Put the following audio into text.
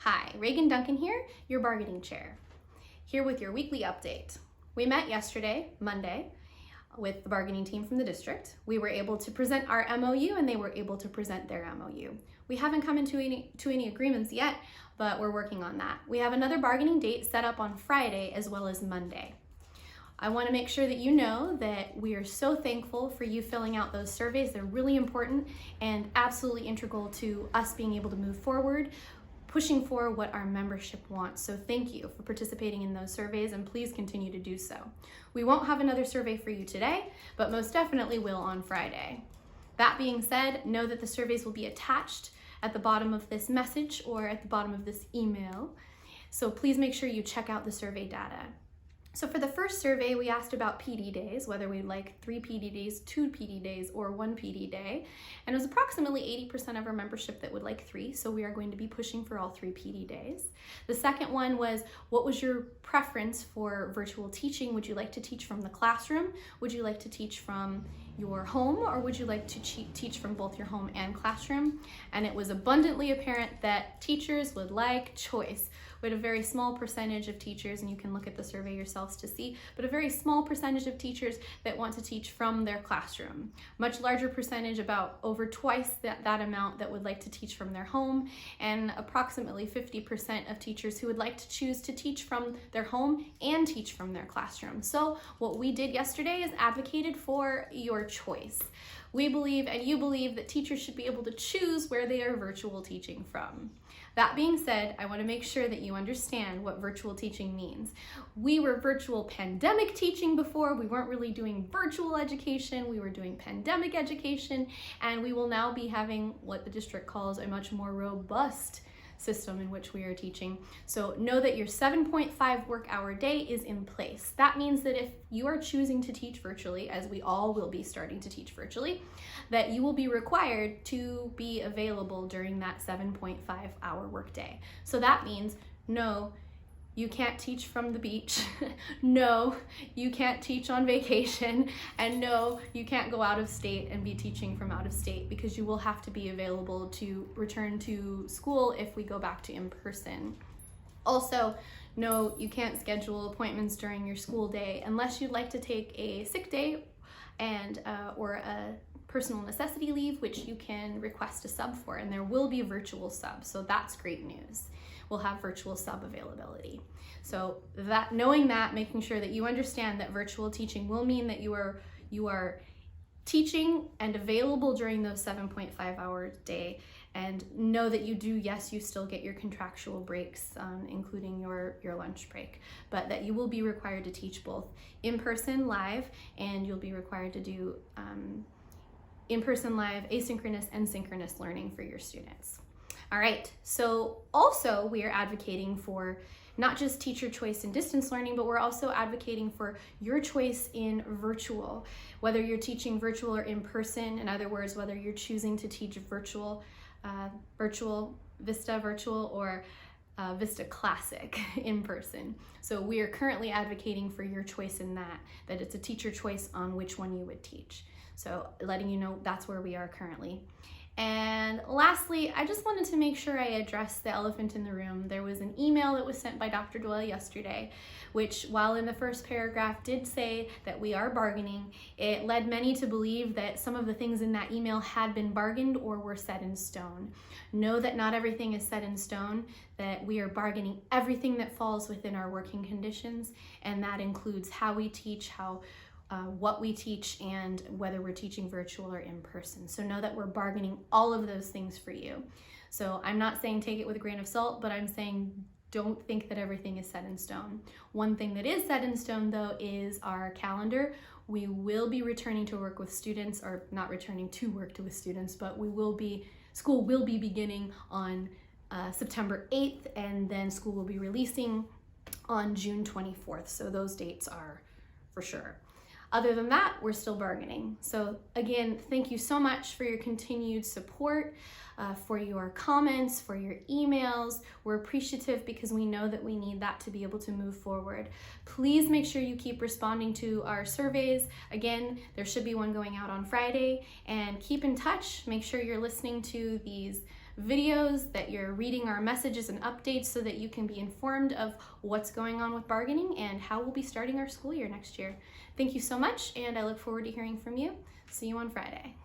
Hi, Reagan Duncan here, your bargaining chair, here with your weekly update. We met yesterday, Monday, with the bargaining team from the district. We were able to present our MOU and they were able to present their MOU. We haven't come into any agreements yet, but we're working on that. We have another bargaining date set up on Friday as well as Monday. I want to make sure that you know that we are so thankful for you filling out those surveys. They're really important and absolutely integral to us being able to move forward, pushing for what our membership wants. So thank you for participating in those surveys and please continue to do so. We won't have another survey for you today, but most definitely will on Friday. That being said, know that the surveys will be attached at the bottom of this message or at the bottom of this email. So please make sure you check out the survey data. So for the first survey, we asked about PD days, whether we'd like 3 PD days, 2 PD days, or 1 PD day. And it was approximately 80% of our membership that would like 3, so we are going to be pushing for all 3 PD days. The second one was, what was your preference for virtual teaching? Would you like to teach from the classroom? Would you like to teach from your home, or would you like to teach from both your home and classroom? And it was abundantly apparent that teachers would like choice. We had a very small percentage of teachers, and you can look at the survey yourselves to see, but a very small percentage of teachers that want to teach from their classroom. Much larger percentage, about over twice that amount, that would like to teach from their home, and approximately 50% of teachers who would like to choose to teach from their home and teach from their classroom. So what we did yesterday is advocated for your choice. We believe, and you believe, that teachers should be able to choose where they are virtual teaching from. That being said, I want to make sure that you understand what virtual teaching means. We were virtual pandemic teaching before. We weren't really doing virtual education. We were doing pandemic education, and we will now be having what the district calls a much more robust system in which we are teaching. So know that your 7.5 work hour day is in place. That means that if you are choosing to teach virtually, as we all will be starting to teach virtually, that you will be required to be available during that 7.5 hour work day. So that means no, you can't teach from the beach. No, you can't teach on vacation. And no, you can't go out of state and be teaching from out of state, because you will have to be available to return to school if we go back to in-person. Also, no, you can't schedule appointments during your school day unless you'd like to take a sick day and or a personal necessity leave, which you can request a sub for, and there will be virtual subs, so that's great news. We'll have virtual sub availability. So that, knowing that, making sure that you understand that virtual teaching will mean that you are teaching and available during those 7.5 hour day, and know that you do, yes, you still get your contractual breaks, including your lunch break, but that you will be required to teach both in-person live, and you'll be required to do in-person live, asynchronous and synchronous learning for your students. All right, so also we are advocating for not just teacher choice in distance learning, but we're also advocating for your choice in virtual, whether you're teaching virtual or in person. In other words, whether you're choosing to teach virtual, Vista virtual, or Vista Classic in person. So we are currently advocating for your choice in that it's a teacher choice on which one you would teach. So letting you know that's where we are currently. And lastly, I just wanted to make sure I addressed the elephant in the room. There was an email that was sent by Dr. Doyle yesterday, which, while in the first paragraph did say that we are bargaining, it led many to believe that some of the things in that email had been bargained or were set in stone. Know that not everything is set in stone, that we are bargaining everything that falls within our working conditions, and that includes how we teach, what we teach, and whether we're teaching virtual or in person. So know that we're bargaining all of those things for you. So I'm not saying take it with a grain of salt, but I'm saying don't think that everything is set in stone. One thing that is set in stone, though, is our calendar. We will be returning to work with students, or not returning to work with students, but school will be beginning on September 8th, and then school will be releasing on June 24th. So those dates are for sure. Other than that, we're still bargaining. So again, thank you so much for your continued support, for your comments, for your emails. We're appreciative because we know that we need that to be able to move forward. Please make sure you keep responding to our surveys. Again, there should be one going out on Friday, and keep in touch. Make sure you're listening to these videos, that you're reading our messages and updates so that you can be informed of what's going on with bargaining and how we'll be starting our school year next year. Thank you so much, and I look forward to hearing from you. See you on Friday.